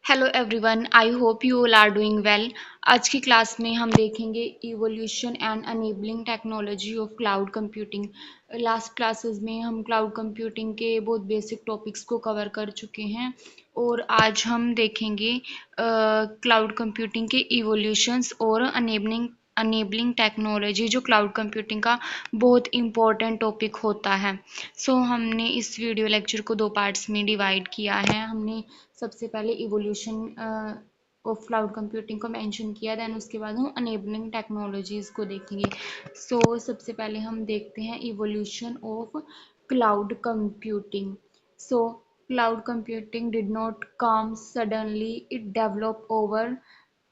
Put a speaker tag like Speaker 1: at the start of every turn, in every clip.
Speaker 1: Hello everyone, I hope you all are doing well. आज की class में हम देखेंगे evolution and enabling technology of cloud computing. Last classes में हम क्लाउड कंप्यूटिंग के बहुत बेसिक टॉपिक्स को कवर कर चुके हैं और आज हम देखेंगे क्लाउड कंप्यूटिंग के इवोल्यूशंस और अनेबलिंग टेक्नोलॉजी, जो क्लाउड कंप्यूटिंग का बहुत इम्पोर्टेंट टॉपिक होता है। हमने इस वीडियो लेक्चर को दो पार्ट्स में डिवाइड किया है। हमने सबसे पहले इवोल्यूशन ऑफ क्लाउड कंप्यूटिंग को मेंशन किया, देन उसके बाद हम अनेबलिंग टेक्नोलॉजीज को देखेंगे। सबसे पहले हम देखते हैं evolution of cloud computing. Cloud computing did not come suddenly, it develop over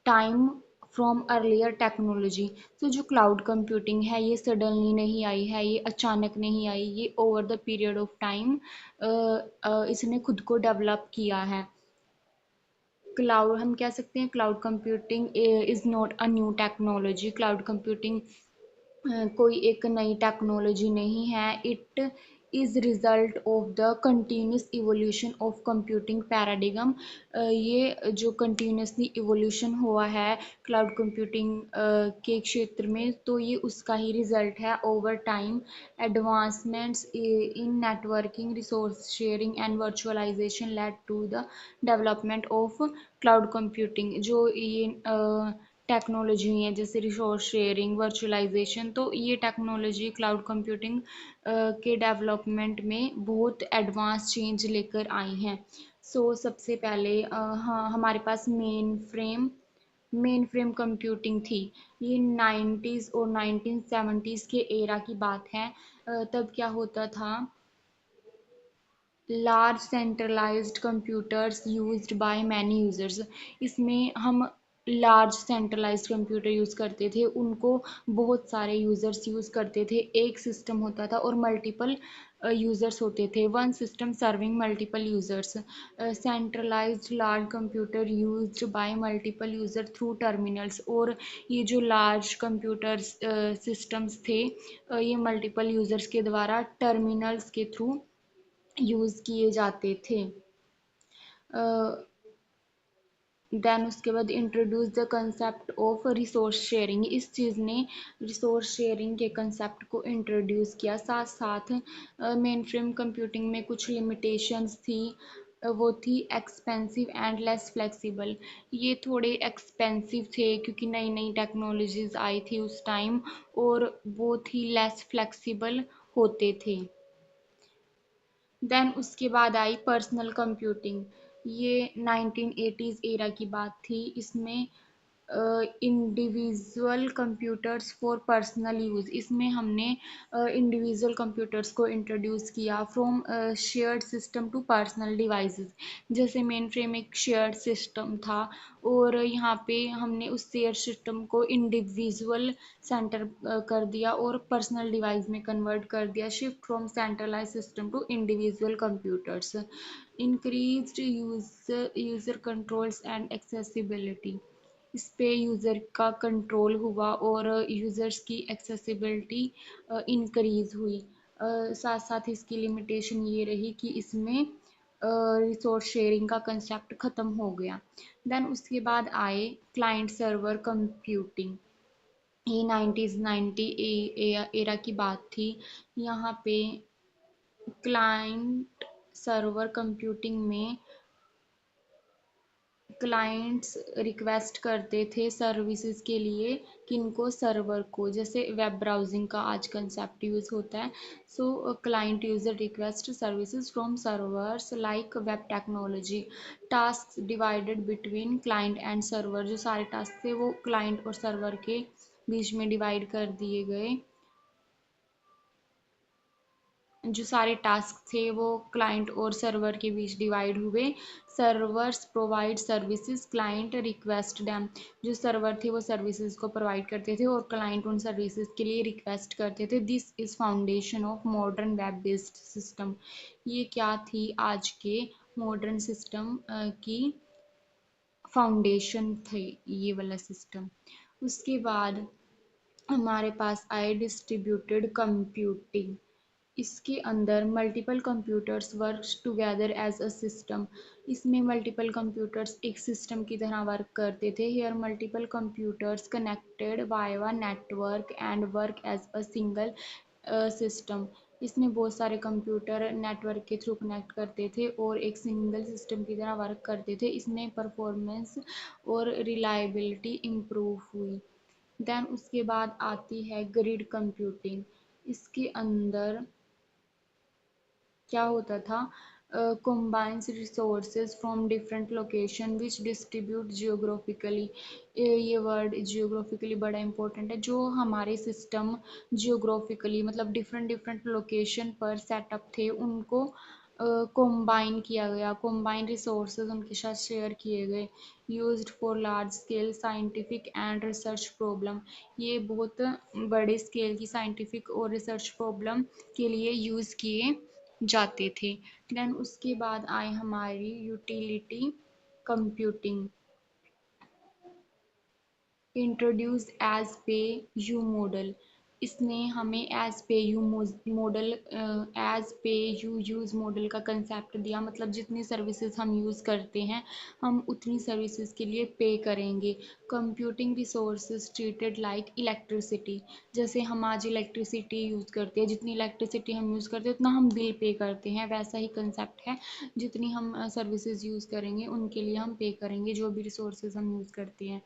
Speaker 1: time from earlier technology. जो क्लाउड कंप्यूटिंग है ये सडनली नहीं आई है, ये अचानक नहीं आई, ये over the period of time इसने खुद को डेवलप किया है। क्लाउड हम कह सकते हैं cloud computing is not a new technology. Cloud computing कोई एक नई टेक्नोलॉजी नहीं है। It is result of the continuous evolution of computing paradigm. ये जो कंटिन्यूसली इवोल्यूशन हुआ है क्लाउड कंप्यूटिंग के क्षेत्र में, तो ये उसका ही रिजल्ट है। Over time advancements in networking, resource sharing and virtualization led to the development of cloud computing. जो ये टेक्नोलॉजी है जैसे रिसोर्स शेयरिंग, वर्चुअलाइजेशन, तो ये टेक्नोलॉजी क्लाउड कंप्यूटिंग के डेवलपमेंट में बहुत एडवांस चेंज लेकर आई हैं। सबसे पहले हाँ, हमारे पास मेन फ्रेम कंप्यूटिंग थी। ये 90s और 1970s के एरा की बात है। तब क्या होता था, large centralised computers used by many users. इसमें हम लार्ज सेंट्रलाइज्ड कंप्यूटर यूज़ करते थे, उनको बहुत सारे यूज़र्स यूज़ करते थे। एक सिस्टम होता था और मल्टीपल यूज़र्स होते थे, one system serving multiple users. Centralised large computer used by multiple user through terminals. और ये जो लार्ज कंप्यूटर्स सिस्टम्स थे, ये मल्टीपल यूज़र्स के द्वारा टर्मिनल्स के थ्रू यूज़ किए जाते थे। देन उसके बाद introduce the concept of resource sharing. इस चीज़ ने रिसोर्स शेयरिंग के कंसेप्ट को इंट्रोड्यूस किया। साथ साथ मेन फ्रेम कंप्यूटिंग में कुछ लिमिटेशंस थी। वो थी एक्सपेंसिव एंड लेस फ्लेक्सिबल। ये थोड़े एक्सपेंसिव थे क्योंकि नई नई टेक्नोलॉजीज आई थी उस टाइम, और बहुत ही लेस फ्लेक्सिबल होते थे। देन उसके बाद आई पर्सनल कंप्यूटिंग। ये 1980s एरा की बात थी। इसमें individual computers for personal use, इसमें हमने इंडिविजुअल कंप्यूटर्स को इंट्रोड्यूस किया from shared system to personal devices. जैसे मेन फ्रेम एक शेयर्ड सिस्टम था, और यहाँ पे हमने उस शेयर्ड सिस्टम को इंडिविजुअल सेंटर कर दिया और पर्सनल डिवाइस में कन्वर्ट कर दिया। Shift from centralize system to individual computers, increased user controls and accessibility. इस पे यूज़र का कंट्रोल हुआ और यूज़र्स की एक्सेसिबिलिटी इंक्रीज हुई। साथ साथ इसकी लिमिटेशन ये रही कि इसमें रिसोर्स शेयरिंग का कंसेप्ट ख़त्म हो गया। देन उसके बाद आए क्लाइंट सर्वर कंप्यूटिंग। ये 1990 एरा की बात थी। यहाँ पे क्लाइंट सर्वर कंप्यूटिंग में क्लाइंट्स रिक्वेस्ट करते थे सर्विसेज के लिए, किनको, सर्वर को। जैसे वेब ब्राउजिंग का आज कंसेप्ट यूज़ होता है। Client user request services from servers like web technology. Task divided between client and server, जो सारे टास्क थे वो क्लाइंट और सर्वर के बीच में डिवाइड कर दिए गए। जो सारे टास्क थे वो क्लाइंट और सर्वर के बीच डिवाइड हुए। Servers provide services, client request dam. जो सर्वर थे वो सर्विसेज को प्रोवाइड करते थे और क्लाइंट उन सर्विसेज के लिए रिक्वेस्ट करते थे। This is foundation of modern web based system. ये क्या थी आज के मॉडर्न सिस्टम की फाउंडेशन थे, ये वाला सिस्टम। उसके बाद हमारे पास आए डिस्ट्रीब्यूटेड कंप्यूटिंग। इसके अंदर multiple computers work together as a system. इसमें मल्टीपल कंप्यूटर्स एक सिस्टम की तरह वर्क करते थे। Here multiple computers connected by one network and work as a single system. इसमें बहुत सारे कंप्यूटर नेटवर्क के थ्रू कनेक्ट करते थे और एक सिंगल सिस्टम की तरह वर्क करते थे। इसमें परफॉर्मेंस और रिलायबिलिटी इम्प्रूव हुई। देन उसके बाद आती है ग्रिड कंप्यूटिंग। इसके अंदर क्या होता था, combines resources from different location which distribute geographically। ये वर्ड जियोग्राफिकली बड़ा इंपॉर्टेंट है। जो हमारे सिस्टम जियोग्राफिकली मतलब डिफरेंट डिफरेंट लोकेशन पर सेटअप थे उनको कंबाइन किया गया, कंबाइन रिसोर्सेज उनके साथ शेयर किए गए। Used for large scale scientific and research problem. ये बहुत बड़े स्केल की साइंटिफिक और रिसर्च प्रॉब्लम के लिए यूज़ किए जाते थे। देन उसके बाद आए हमारी यूटिलिटी कंप्यूटिंग, इंट्रोड्यूस एज पे यू मॉडल। इसने हमें एज पे यू मॉडल, एज पे यू यूज़ मॉडल का कंसेप्ट दिया। मतलब जितनी सर्विसेज हम यूज़ करते हैं हम उतनी सर्विसेज के लिए पे करेंगे। Computing resources treated like electricity. जैसे हम आज इलेक्ट्रिसिटी यूज़ करते हैं, जितनी इलेक्ट्रिसिटी हम यूज़ करते हैं उतना हम बिल पे करते हैं, वैसा ही कंसेप्ट है। जितनी हम सर्विसेज यूज़ करेंगे उनके लिए हम पे करेंगे, जो भी रिसोर्सेज हम यूज़ करते हैं।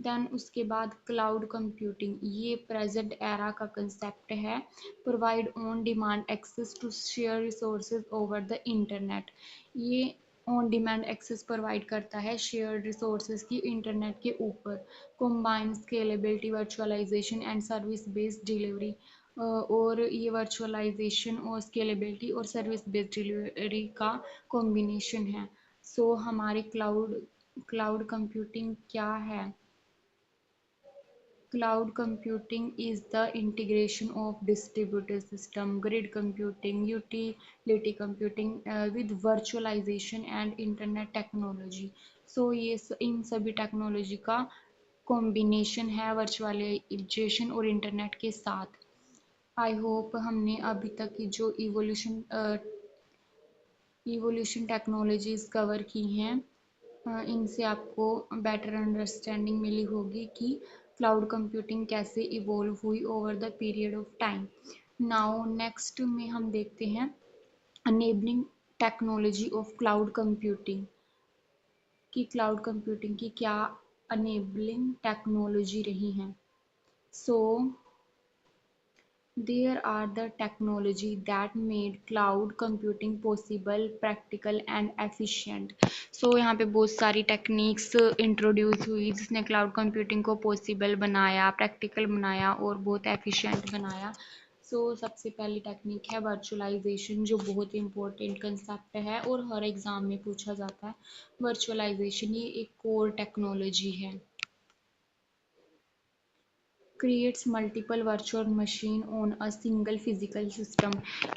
Speaker 1: देन उसके बाद क्लाउड कंप्यूटिंग, ये प्रेजेंट एरा का कंसेप्ट है। Provide on demand access to share resources over the internet. ये ऑन डिमांड एक्सेस प्रोवाइड करता है शेयर रिसोर्सेज की इंटरनेट के ऊपर। Combine scalability virtualization and service based delivery. और ये वर्चुअलाइजेशन और स्केलेबिलिटी और सर्विस बेस्ड डिलीवरी का कॉम्बिनेशन है। सो हमारे क्लाउड क्लाउड कंप्यूटिंग क्या है? Cloud computing is the integration of distributed system, grid computing, utility computing with virtualization and internet technology. So ये इन सभी टेक्नोलॉजी का कॉम्बिनेशन है वर्चुअलाइजेशन और इंटरनेट के साथ। आई होप हमने अभी तक की जो इवोल्यूशन टेक्नोलॉजीज कवर की हैं, इनसे आपको बेटर अंडरस्टैंडिंग मिली होगी कि क्लाउड कंप्यूटिंग कैसे इवोल्व हुई over the period of time. Now next में हम देखते हैं enabling technology of cloud computing, कि क्लाउड कंप्यूटिंग की क्या अनेबलिंग टेक्नोलॉजी रही हैं। सो there are the technology that made cloud computing possible, practical and efficient। So यहाँ पे बहुत सारी टेक्निक्स इंट्रोड्यूस हुई जिसने क्लाउड कंप्यूटिंग को पॉसिबल बनाया, प्रैक्टिकल बनाया और बहुत एफिशिएंट बनाया। सबसे पहली टेक्निक है वर्चुअलाइजेशन, जो बहुत इंपॉर्टेंट कंसेप्ट है और हर एग्जाम में पूछा जाता है। वर्चुअलाइजेशन ये एक कोर टेक्नोलॉजी है। Creates multiple virtual machine on a single physical system.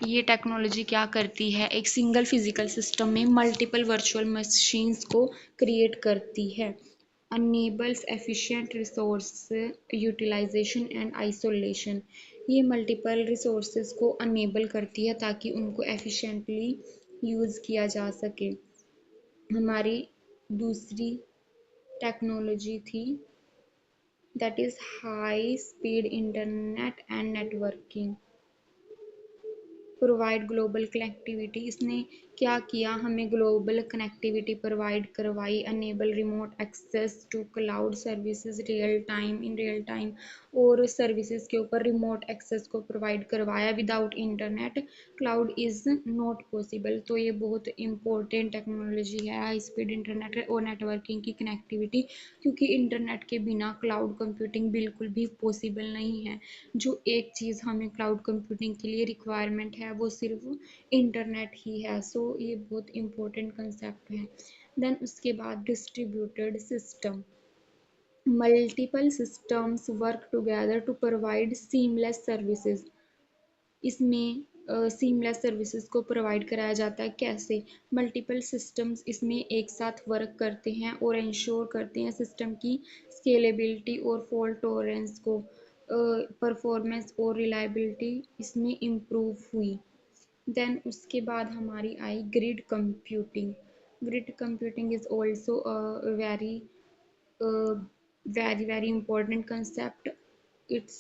Speaker 1: ये टेक्नोलॉजी क्या करती है, एक सिंगल फिजिकल सिस्टम में मल्टीपल वर्चुअल मशीन्स को क्रिएट करती है। Enables efficient resource utilization and isolation. ये मल्टीपल रिसोर्सेज को अनेबल करती है ताकि उनको एफिशिएंटली यूज़ किया जा सके। हमारी दूसरी टेक्नोलॉजी थी that is high speed internet and networking, provide global connectivity. इसने क्या किया, हमें ग्लोबल कनेक्टिविटी प्रोवाइड करवाई। Enable remote access to cloud services real time, in real time, और सर्विसेज के ऊपर रिमोट एक्सेस को प्रोवाइड करवाया। Without internet cloud is not possible. तो ये बहुत इंपॉर्टेंट टेक्नोलॉजी है, हाई स्पीड इंटरनेट और नेटवर्किंग की कनेक्टिविटी, क्योंकि इंटरनेट के बिना क्लाउड कंप्यूटिंग बिल्कुल भी पॉसिबल नहीं है। जो एक चीज़ हमें क्लाउड कंप्यूटिंग के लिए रिक्वायरमेंट है वो सिर्फ इंटरनेट ही है। ये बहुत इंपॉर्टेंट कंसेप्ट है। देन उसके बाद distributed system, multiple systems work together to provide seamless services. इसमें सीमलेस सर्विसेज को प्रोवाइड कराया जाता है। कैसे? मल्टीपल सिस्टम्स इसमें एक साथ वर्क करते हैं और इंश्योर करते हैं सिस्टम की स्केलेबिलिटी और फॉल्ट टॉलरेंस को। परफॉर्मेंस और रिलायबिलिटी इसमें इम्प्रूव हुई। देन उसके बाद हमारी आई grid computing. Grid computing is also very very important concept. It's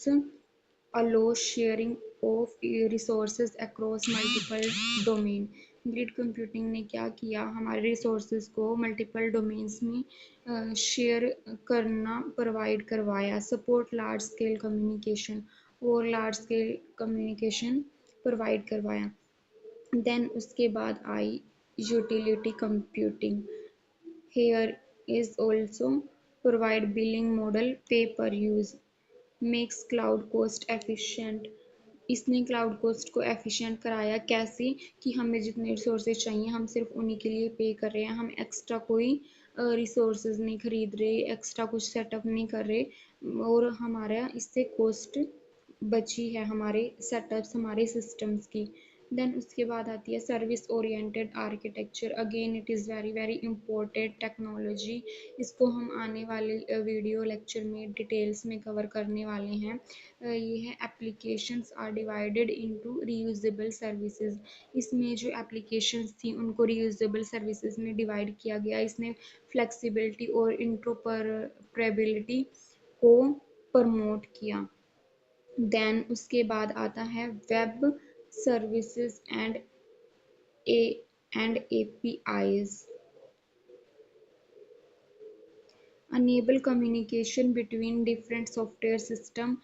Speaker 1: allow sharing of resources across multiple domain। ग्रिड कंप्यूटिंग ने क्या किया, हमारे रिसोर्सेज को मल्टीपल डोमेन्स में शेयर करना प्रोवाइड करवाया। सपोर्ट लार्ज स्केल कम्युनिकेशन, और लार्ज स्केल कम्युनिकेशन प्रोवाइड करवाया। देन उसके बाद आई utility computing. Here is also provide billing model pay per use, makes cloud cost efficient। इसने क्लाउड कोस्ट को एफिशिएंट कराया। कैसे कि हमें जितने रिसोर्सेज चाहिए हम सिर्फ उन्हीं के लिए पे कर रहे हैं, हम एक्स्ट्रा कोई रिसोर्सेज नहीं खरीद रहे, एक्स्ट्रा कुछ सेटअप नहीं कर रहे, और हमारा इससे कॉस्ट बची है हमारे सेटअप्स, हमारे सिस्टम्स की। देन उसके बाद आती है service oriented architecture. Again it is very important technology. इसको हम आने वाले वीडियो लेक्चर में डिटेल्स में कवर करने वाले हैं। ये है applications are divided into reusable services. इसमें जो एप्लीकेशंस थी उनको रीयूजेबल सर्विसेज में डिवाइड किया गया। इसने फ्लेक्सिबिलिटी और इंटरऑपरेबिलिटी को प्रमोट किया। देन उसके बाद आता है web services and APIs। enable communication between different software system,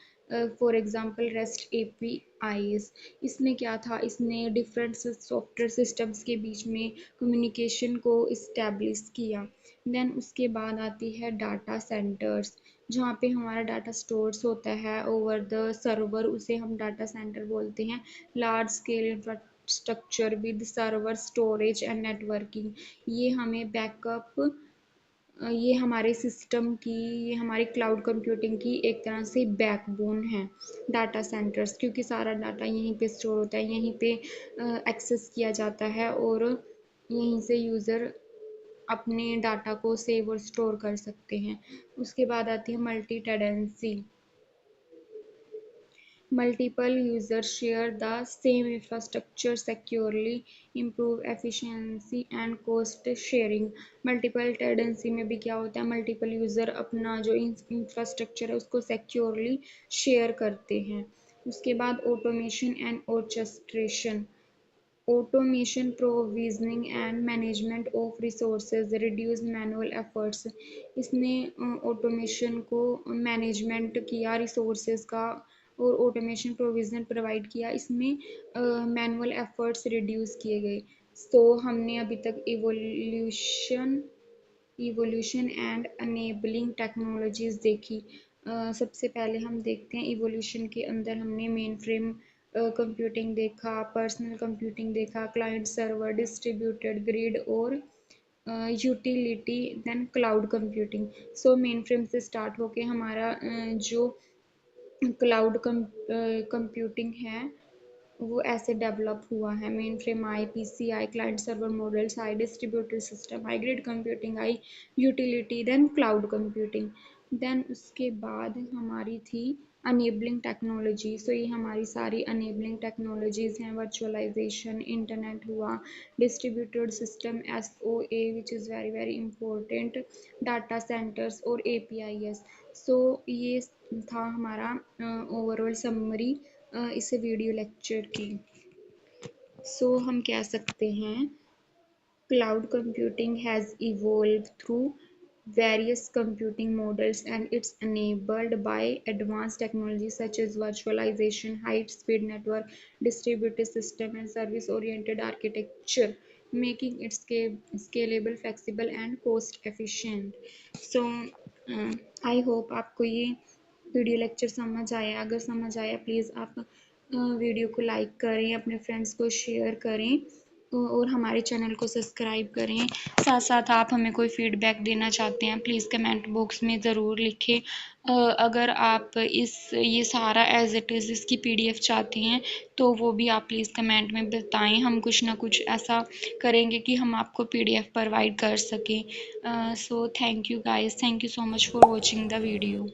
Speaker 1: for example rest APIs। इसमें क्या था, इसने डिफरेंट सॉफ्टवेयर सिस्टम्स के बीच में कम्युनिकेशन को इस्टेब्लिश किया। देन उसके बाद आती है डाटा सेंटर्स, जहाँ पे हमारा डाटा स्टोर्स होता है ओवर द सर्वर, उसे हम डाटा सेंटर बोलते हैं। Large scale infrastructure with server storage and networking. ये हमें बैकअप, ये हमारे सिस्टम की, ये हमारी क्लाउड कंप्यूटिंग की एक तरह से बैकबोन है डाटा सेंटर्स, क्योंकि सारा डाटा यहीं पे स्टोर होता है, यहीं पे एक्सेस किया जाता है, और यहीं से यूज़र अपने डाटा को सेव और स्टोर कर सकते हैं। उसके बाद आती है multi tenancy. Multiple users share the same infrastructure securely, improve efficiency and cost sharing। Multiple tenancy में भी क्या होता है, मल्टीपल यूज़र अपना जो इंफ्रास्ट्रक्चर है उसको सिक्योरली शेयर करते हैं। उसके बाद automation and orchestration. Automation provisioning and management of resources reduce manual efforts. इसने ऑटोमेशन को मैनेजमेंट किया रिसोर्सेज का, और ऑटोमेशन प्रोविजन प्रोवाइड किया। इसमें मैनुअल एफर्ट्स रिड्यूस किए गए। तो हमने अभी तक इवोल्यूशन एंड अनेबलिंग टेक्नोलॉजीज देखी। सबसे पहले हम देखते हैं इवोल्यूशन के अंदर हमने मेन फ्रेम कंप्यूटिंग देखा, पर्सनल कंप्यूटिंग देखा, क्लाइंट सर्वर, डिस्ट्रीब्यूटेड ग्रिड और utility, then cloud computing. So mainframe से स्टार्ट होके हमारा जो क्लाउड कंप्यूटिंग है वो ऐसे डेवलप हुआ है। मेन फ्रेम आई, PCI, क्लाइंट सर्वर मॉडल्स आई, डिस्ट्रीब्यूटेड सिस्टम आई, ग्रिड कंप्यूटिंग आई, utility, then cloud computing. Then उसके बाद हमारी थी अनेबलिंग टेक्नोलॉजी। सो ये हमारी सारी अनेबलिंग टेक्नोलॉजीज हैं। वर्चुअलाइजेशन, इंटरनेट हुआ, distributed system SOA which is very important, data centres और APIs। सो ये था हमारा ओवरऑल समरी इस वीडियो लेक्चर की। सो हम कह सकते हैं cloud computing has evolved through various computing models, and it's enabled by advanced technologies such as virtualization, high-speed network, distributed system, and service-oriented architecture, making it scalable, flexible, and cost-efficient. So, I hope आपको ये video lecture समझ आया। अगर समझ आया please आप video को like करें, अपने फ्रेंड्स को शेयर करें, और हमारे चैनल को सब्सक्राइब करें। साथ साथ आप हमें कोई फीडबैक देना चाहते हैं प्लीज़ कमेंट बॉक्स में ज़रूर लिखें। अगर आप ये सारा एज इट इज़ इसकी PDF चाहते हैं तो वो भी आप प्लीज़ कमेंट में बताएं। हम कुछ ना कुछ ऐसा करेंगे कि हम आपको PDF प्रोवाइड कर सकें। So thank you guys, thank you so much for watching the video.